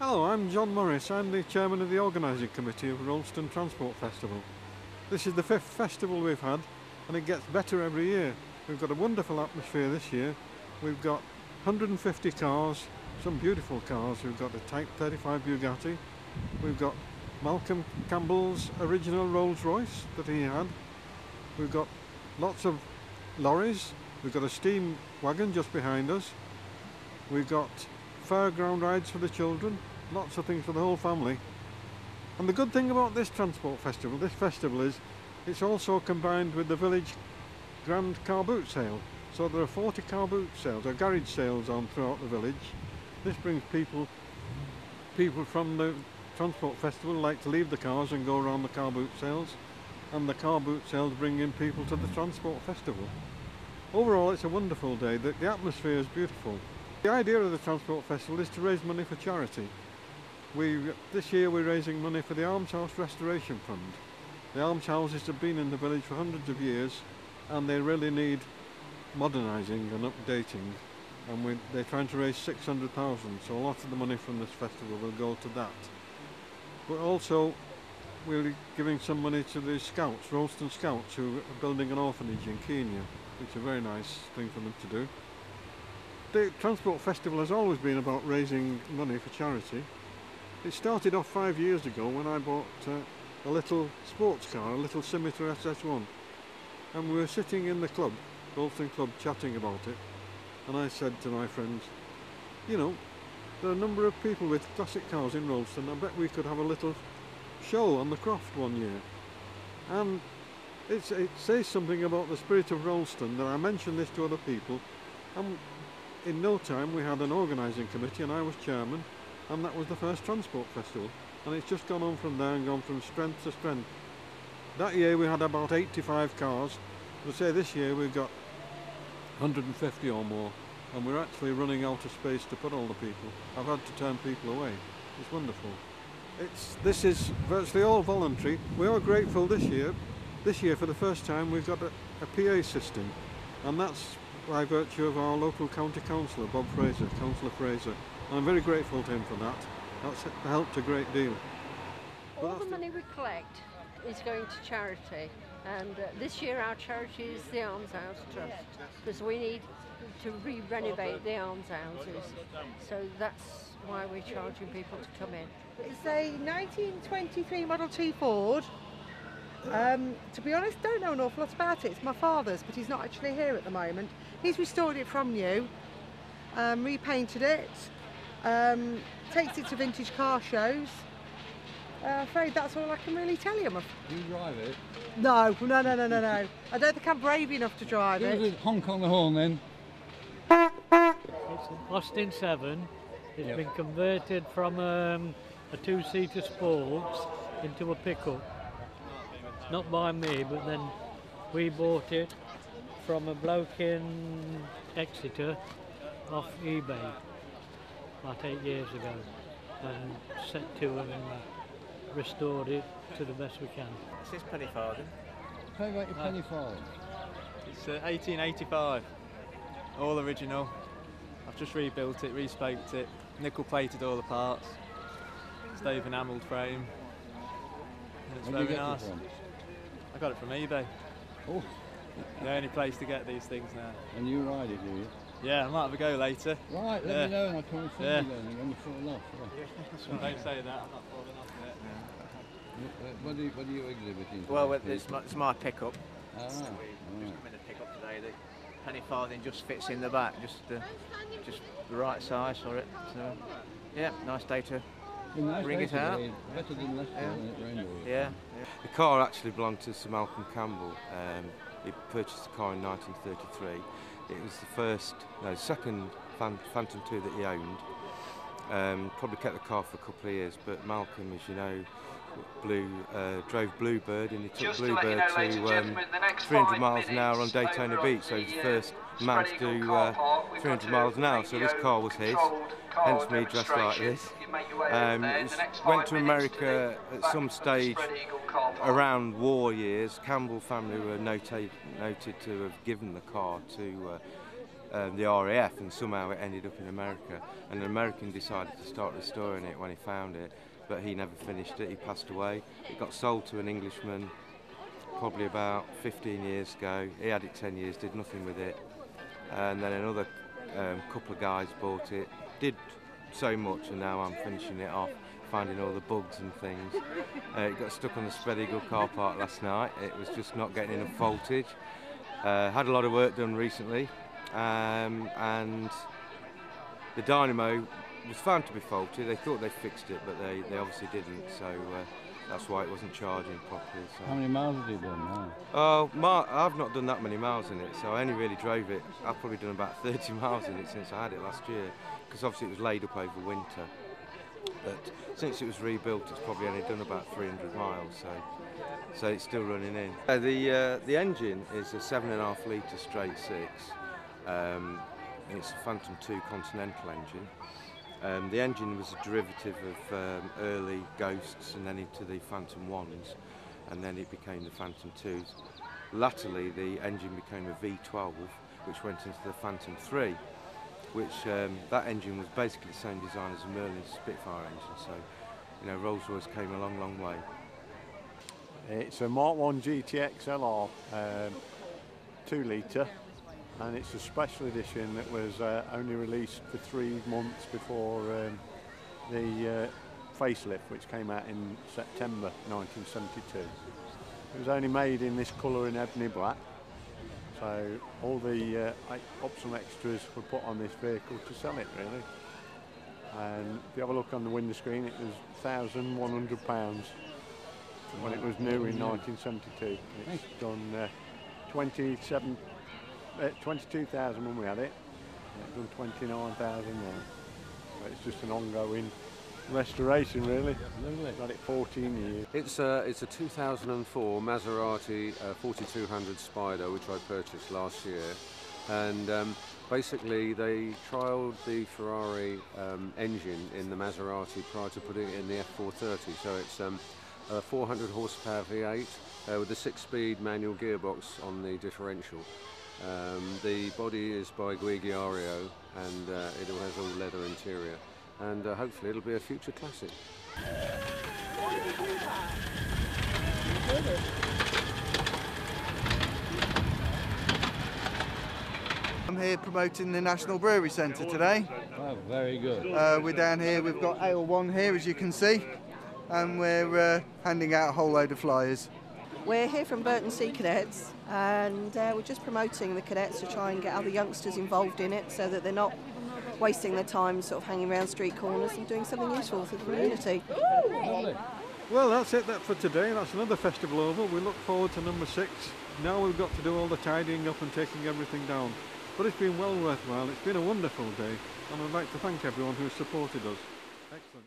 Hello, I'm John Morris. I'm the chairman of the organising committee of Rolleston Transport Festival. This is the 5th festival we've had, and it gets better every year. We've got a wonderful atmosphere this year. We've got 150 cars, some beautiful cars. We've got the Type 35 Bugatti. We've got Malcolm Campbell's original Rolls Royce that he had. We've got lots of lorries. We've got a steam wagon just behind us. We've got fairground rides for the children, lots of things for the whole family. And the good thing about this transport festival, is it's also combined with the village grand car boot sale. So there are 40 car boot sales or garage sales on throughout the village. This brings people from the transport festival like to leave the cars and go around the car boot sales, and the car boot sales bring in people to the transport festival. Overall, it's a wonderful day. The atmosphere is beautiful. The idea of the Transport Festival is to raise money for charity. This year we're raising money for the Almshouse Restoration Fund. The almshouses have been in the village for hundreds of years, and they really need modernising and updating, and they're trying to raise 600,000, so a lot of the money from this festival will go to that. But also we're giving some money to the Scouts, Rolleston Scouts, who are building an orphanage in Kenya, which is a very nice thing for them to do. The Transport Festival has always been about raising money for charity. It started off 5 years ago when I bought a little sports car, a little Scimitar SS1. And we were sitting in the club, Rolleston Club, chatting about it. And I said to my friends, you know, there are a number of people with classic cars in Rolleston. I bet we could have a little show on the croft one year. And it says something about the spirit of Rolleston that I mentioned this to other people. And in no time we had an organising committee and I was chairman, and that was the first transport festival, and it's just gone on from there and gone from strength to strength. That year we had about 85 cars. But say this year we've got 150 or more, and we're actually running out of space to put all the people. I've had to turn people away. It's wonderful. This is virtually all voluntary. We are grateful this year. This year for the first time we've got a PA system, and that's by virtue of our local county councillor, Bob Fraser, Councillor Fraser. And I'm very grateful to him for that. That's helped a great deal. All the money we collect is going to charity, and this year our charity is the Almshouse Trust, because we need to re-renovate the almshouses, so that's why we're charging people to come in. It's a 1923 Model T Ford. To be honest, don't know an awful lot about it. It's my father's, but he's not actually here at the moment. He's restored it from new, repainted it, takes it to vintage car shows. I'm afraid that's all I can really tell you. Do you drive it? No. I don't think I'm brave enough to drive it. Honk on the horn then. It's an Austin 7. It's been converted from a two-seater sports into a pickup. Not by me, but then we bought it from a bloke in Exeter off eBay about 8 years ago, and set to it and restored it to the best we can. This is penny farthing. Tell me about your penny farthing. It's 1885, all original. I've just rebuilt it, respoked it, nickel plated all the parts, stove enamelled frame. And it's very nice. I got it from eBay. Oh. The only place to get these things now. And you ride it, do you? Yeah, I might have a go later. Right, let me know and I'll come and see you then when you fall off. Don't say that, I'm not falling off yet. What are you exhibiting? Well, it's my pickup. Ah, Just come in a pickup today. The penny farthing just fits in the back, just the right size for it. So, yeah, nice day to bring it out. Better than last year when it rained. Yeah. The car actually belonged to Sir Malcolm Campbell. He purchased the car in 1933. It was the second Phantom 2 that he owned. Probably kept the car for a couple of years, but Malcolm, as you know, drove Bluebird, and he took Bluebird to 300 miles an hour on Daytona Beach, so he was the first man to do 300 miles an hour, so this car was his, hence me dressed like this. Went to America at some stage around war years. Campbell family were noted to have given the car to the RAF, and somehow it ended up in America. And an American decided to start restoring it when he found it, but he never finished it. He passed away. It got sold to an Englishman probably about 15 years ago. He had it 10 years, did nothing with it, and then another couple of guys bought it, did so much, and now I'm finishing it off, finding all the bugs and things. It got stuck on the Spread Eagle car park last night. It was just not getting enough voltage. Had a lot of work done recently, and the dynamo was found to be faulty. They thought they fixed it, but they obviously didn't, so that's why it wasn't charging properly. So. How many miles have you done now? Oh, I've not done that many miles in it, so I only really drove it. I've probably done about 30 miles in it since I had it last year, because obviously it was laid up over winter. But since it was rebuilt, it's probably only done about 300 miles, so it's still running in. The engine is a 7.5 litre straight six. And it's a Phantom 2 Continental engine. The engine was a derivative of early Ghosts and then into the Phantom 1s, and then it became the Phantom 2s. Latterly, the engine became a V12, which went into the Phantom 3, which that engine was basically the same design as a Merlin Spitfire engine, so you know, Rolls-Royce came a long, long way. It's a Mark 1 GTX LR 2 litre, and it's a special edition that was only released for 3 months before the facelift, which came out in September 1972. It was only made in this colour in ebony black, so all the some extras were put on this vehicle to sell it, really. And if you have a look on the window screen, it was £1,100 when it was new in 1972. It's done 22,000 when we had it. It's done 29,000 now. So it's just an ongoing restoration, really. Lovely. Got it 14 years. It's a 2004 Maserati 4200 Spider, which I purchased last year, and basically they trialled the Ferrari engine in the Maserati prior to putting it in the F430. So it's a 400 horsepower V8 with a 6-speed manual gearbox on the differential. The body is by Guigiario, and it all has all leather interior, and hopefully it'll be a future classic. I'm here promoting the National Brewery Centre today. Oh, very good. We're down here, we've got Ale 1 here, as you can see, and we're handing out a whole load of flyers. We're here from Burton Sea Cadets, and we're just promoting the cadets to try and get other youngsters involved in it, so that they're not wasting their time sort of hanging around street corners and doing something useful for the community. Well, that's it for today. That's another festival over. We look forward to number 6. Now we've got to do all the tidying up and taking everything down. But it's been well worthwhile. It's been a wonderful day, and I'd like to thank everyone who's supported us. Excellent.